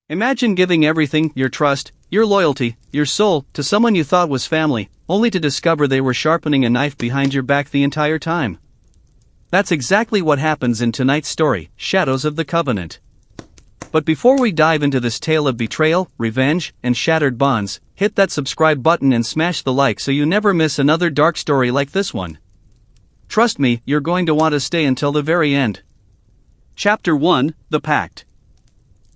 Imagine giving everything, your trust, your loyalty, your soul, to someone you thought was family, only to discover they were sharpening a knife behind your back the entire time. That's exactly what happens in tonight's story, Shadows of the Covenant. But before we dive into this tale of betrayal, revenge, and shattered bonds, hit that subscribe button and smash the like so you never miss another dark story like this one. Trust me, you're going to want to stay until the very end. Chapter 1, The Pact.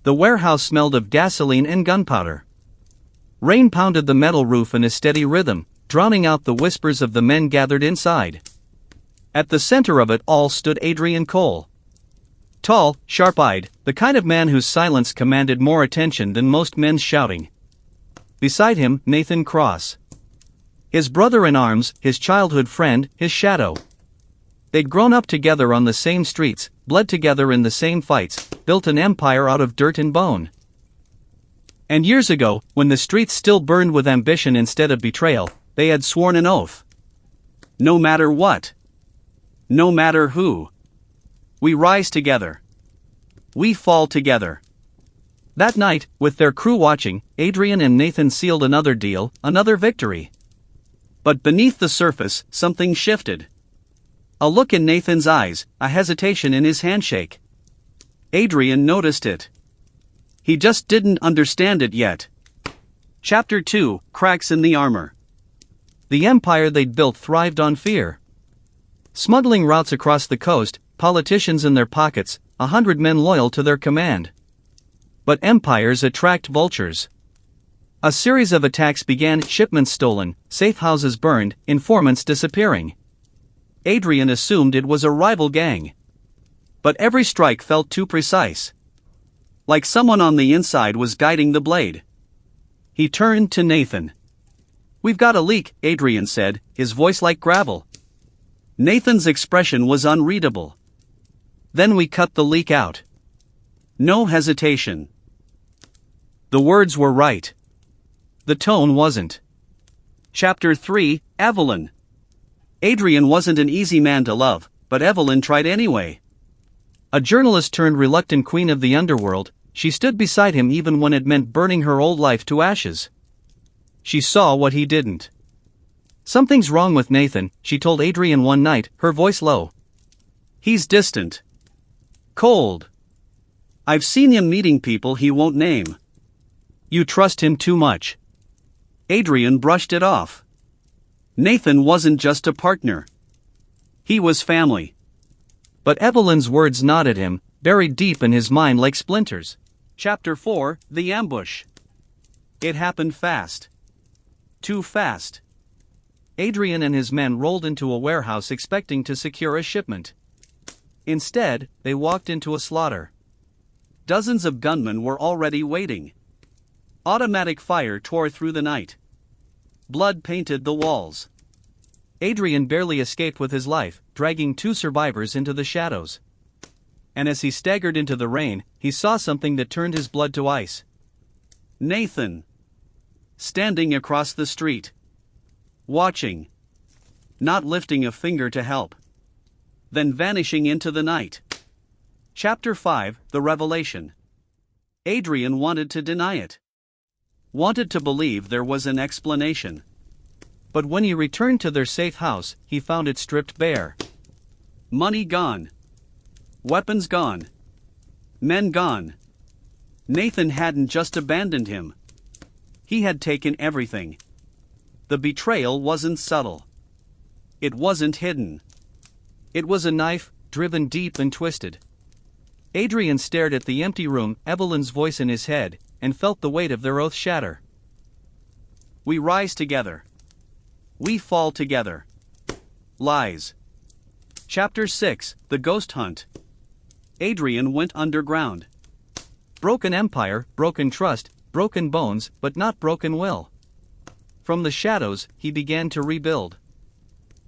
The warehouse smelled of gasoline and gunpowder. Rain pounded the metal roof in a steady rhythm, drowning out the whispers of the men gathered inside. At the center of it all stood Adrian Cole. Tall, sharp-eyed, the kind of man whose silence commanded more attention than most men's shouting. Beside him, Nathan Cross. His brother-in-arms, his childhood friend, his shadow. They'd grown up together on the same streets, bled together in the same fights, built an empire out of dirt and bone. And years ago, when the streets still burned with ambition instead of betrayal, they had sworn an oath. No matter what. No matter who. We rise together. We fall together. That night, with their crew watching, Adrian and Nathan sealed another deal, another victory. But beneath the surface, something shifted. A look in Nathan's eyes, a hesitation in his handshake. Adrian noticed it. He just didn't understand it yet. Chapter 2, Cracks in the Armor. The empire they'd built thrived on fear. Smuggling routes across the coast, politicians in their pockets, 100 men loyal to their command. But empires attract vultures. A series of attacks began, shipments stolen, safe houses burned, informants disappearing. Adrian assumed it was a rival gang. But every strike felt too precise. Like someone on the inside was guiding the blade. He turned to Nathan. "We've got a leak," Adrian said, his voice like gravel. Nathan's expression was unreadable. "Then we cut the leak out." No hesitation. The words were right. The tone wasn't. Chapter 3, Evelyn. Adrian wasn't an easy man to love, but Evelyn tried anyway. A journalist turned reluctant queen of the underworld, she stood beside him even when it meant burning her old life to ashes. She saw what he didn't. "Something's wrong with Nathan," she told Adrian one night, her voice low. "He's distant. Cold. I've seen him meeting people he won't name." "You trust him too much." Adrian brushed it off. Nathan wasn't just a partner. He was family. But Evelyn's words gnawed at him, buried deep in his mind like splinters. Chapter 4, The Ambush. It happened fast. Too fast. Adrian and his men rolled into a warehouse expecting to secure a shipment. Instead, they walked into a slaughter. Dozens of gunmen were already waiting. Automatic fire tore through the night. Blood painted the walls. Adrian barely escaped with his life, dragging 2 survivors into the shadows. And as he staggered into the rain, he saw something that turned his blood to ice. Nathan. Standing across the street. Watching. Not lifting a finger to help. Then vanishing into the night. Chapter 5, The Revelation. Adrian wanted to deny it. Wanted to believe there was an explanation. But when he returned to their safe house, he found it stripped bare. Money gone. Weapons gone. Men gone. Nathan hadn't just abandoned him. He had taken everything. The betrayal wasn't subtle. It wasn't hidden. It was a knife, driven deep and twisted. Adrian stared at the empty room, Evelyn's voice in his head, and felt the weight of their oath shatter. We rise together. We fall together. Lies. Chapter 6, The Ghost Hunt. Adrian went underground. Broken empire, broken trust, broken bones, but not broken will. From the shadows, he began to rebuild.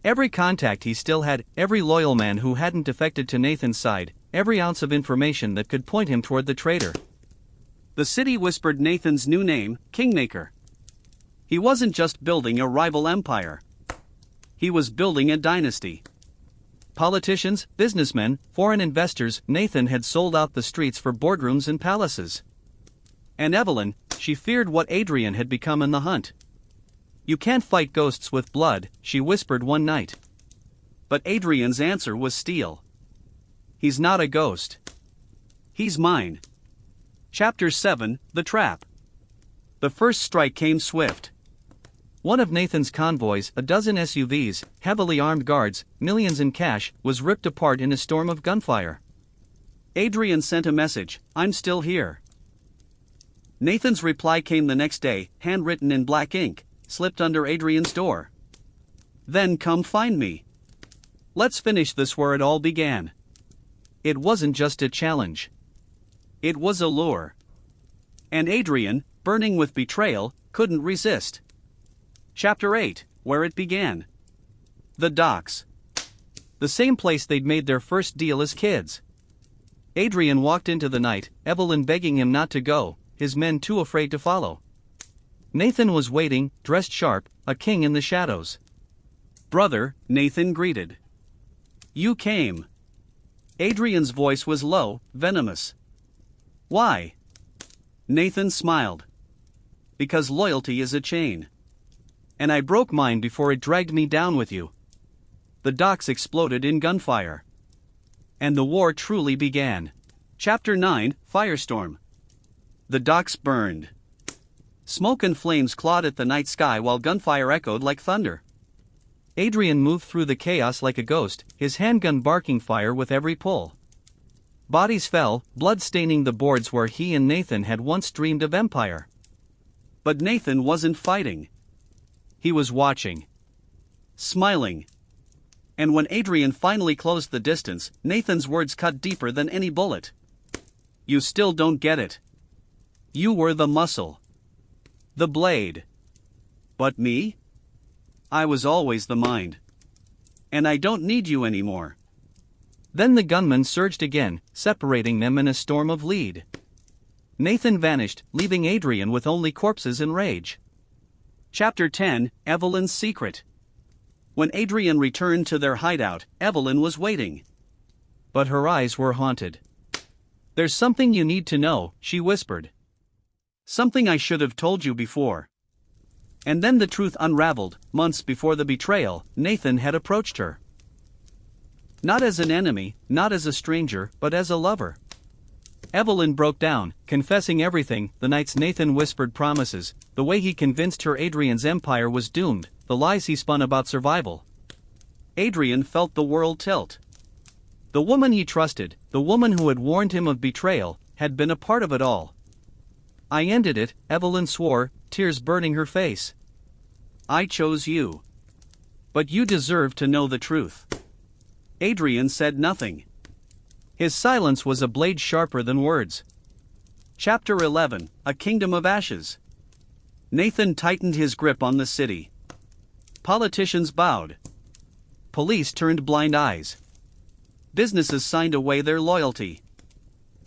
Every contact he still had, every loyal man who hadn't defected to Nathan's side, every ounce of information that could point him toward the traitor. The city whispered Nathan's new name, Kingmaker. He wasn't just building a rival empire. He was building a dynasty. Politicians, businessmen, foreign investors, Nathan had sold out the streets for boardrooms and palaces. And Evelyn, she feared what Adrian had become in the hunt. "You can't fight ghosts with blood," she whispered one night. But Adrian's answer was steel. "He's not a ghost. He's mine." Chapter 7, The Trap. The first strike came swift. One of Nathan's convoys, a dozen SUVs, heavily armed guards, millions in cash, was ripped apart in a storm of gunfire. Adrian sent a message, "I'm still here." Nathan's reply came the next day, handwritten in black ink, slipped under Adrian's door. "Then come find me. Let's finish this where it all began." It wasn't just a challenge. It was a lure. And Adrian, burning with betrayal, couldn't resist. Chapter 8, Where It Began. The docks. The same place they'd made their first deal as kids. Adrian walked into the night, Evelyn begging him not to go, his men too afraid to follow. Nathan was waiting, dressed sharp, a king in the shadows. "Brother," Nathan greeted. "You came." Adrian's voice was low, venomous. "Why?" Nathan smiled. "Because loyalty is a chain. And I broke mine before it dragged me down with you." The docks exploded in gunfire. And the war truly began. Chapter 9, Firestorm. The docks burned. Smoke and flames clawed at the night sky while gunfire echoed like thunder. Adrian moved through the chaos like a ghost, his handgun barking fire with every pull. Bodies fell, blood staining the boards where he and Nathan had once dreamed of empire. But Nathan wasn't fighting. He was watching. Smiling. And when Adrian finally closed the distance, Nathan's words cut deeper than any bullet. "You still don't get it. You were the muscle. The blade. But me? I was always the mind. And I don't need you anymore." Then the gunmen surged again, separating them in a storm of lead. Nathan vanished, leaving Adrian with only corpses and rage. Chapter 10, Evelyn's Secret. When Adrian returned to their hideout, Evelyn was waiting. But her eyes were haunted. "There's something you need to know," she whispered. "Something I should have told you before." And then the truth unraveled. Months before the betrayal, Nathan had approached her. Not as an enemy, not as a stranger, but as a lover. Evelyn broke down, confessing everything, the nights Nathan whispered promises, the way he convinced her Adrian's empire was doomed, the lies he spun about survival. Adrian felt the world tilt. The woman he trusted, the woman who had warned him of betrayal, had been a part of it all. "I ended it," Evelyn swore, tears burning her face. "I chose you. But you deserve to know the truth." Adrian said nothing. His silence was a blade sharper than words. Chapter 11, A Kingdom of Ashes. Nathan tightened his grip on the city. Politicians bowed. Police turned blind eyes. Businesses signed away their loyalty.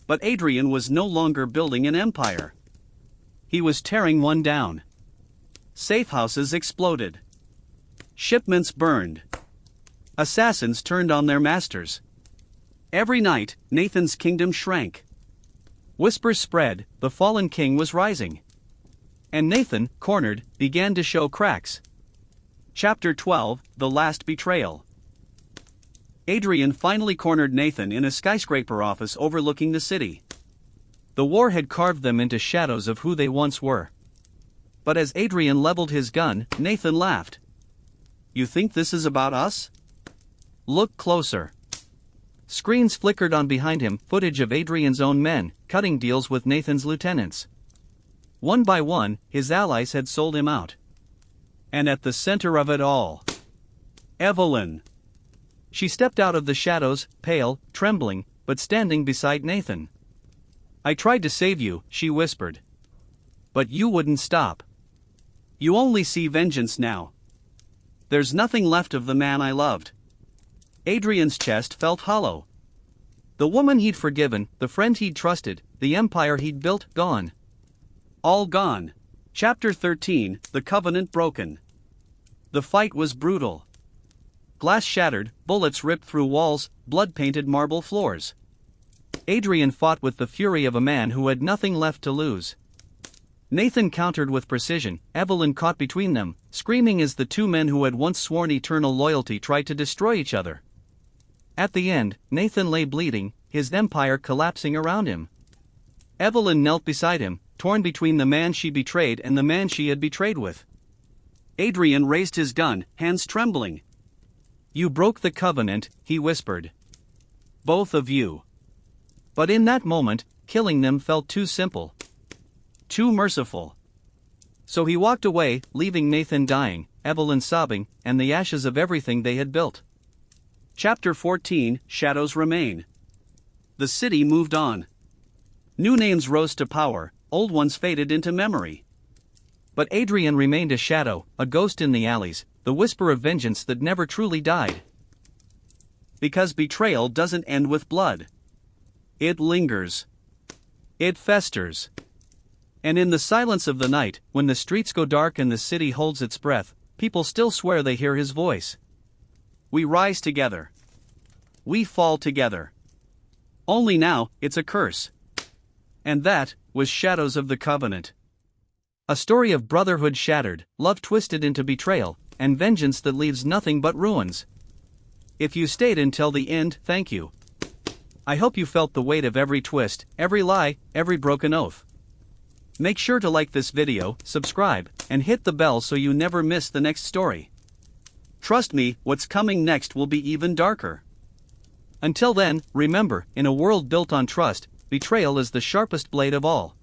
But Adrian was no longer building an empire. He was tearing one down. Safe houses exploded. Shipments burned. Assassins turned on their masters. Every night, Nathan's kingdom shrank. Whispers spread, the fallen king was rising. And Nathan, cornered, began to show cracks. Chapter 12, The Last Betrayal. Adrian finally cornered Nathan in a skyscraper office overlooking the city. The war had carved them into shadows of who they once were. But as Adrian leveled his gun, Nathan laughed. "You think this is about us? Look closer." Screens flickered on behind him, footage of Adrian's own men, cutting deals with Nathan's lieutenants. One by one, his allies had sold him out. And at the center of it all, Evelyn. She stepped out of the shadows, pale, trembling, but standing beside Nathan. "I tried to save you," she whispered. "But you wouldn't stop. You only see vengeance now. There's nothing left of the man I loved." Adrian's chest felt hollow. The woman he'd forgiven, the friend he'd trusted, the empire he'd built, gone. All gone. Chapter 13, The Covenant Broken. The fight was brutal. Glass shattered, bullets ripped through walls, blood-painted marble floors. Adrian fought with the fury of a man who had nothing left to lose. Nathan countered with precision. Evelyn caught between them, screaming as the two men who had once sworn eternal loyalty tried to destroy each other. At the end, Nathan lay bleeding, his empire collapsing around him. Evelyn knelt beside him, torn between the man she betrayed and the man she had betrayed with. Adrian raised his gun, hands trembling. "You broke the covenant," he whispered. "Both of you." But in that moment, killing them felt too simple. Too merciful. So he walked away, leaving Nathan dying, Evelyn sobbing, and the ashes of everything they had built. Chapter 14, Shadows Remain. The city moved on. New names rose to power, old ones faded into memory. But Adrian remained a shadow, a ghost in the alleys, the whisper of vengeance that never truly died. Because betrayal doesn't end with blood. It lingers. It festers. And in the silence of the night, when the streets go dark and the city holds its breath, people still swear they hear his voice. We rise together. We fall together. Only now, it's a curse. And that was Shadows of the Covenant. A story of brotherhood shattered, love twisted into betrayal, and vengeance that leaves nothing but ruins. If you stayed until the end, thank you. I hope you felt the weight of every twist, every lie, every broken oath. Make sure to like this video, subscribe, and hit the bell so you never miss the next story. Trust me, what's coming next will be even darker. Until then, remember, in a world built on trust, betrayal is the sharpest blade of all.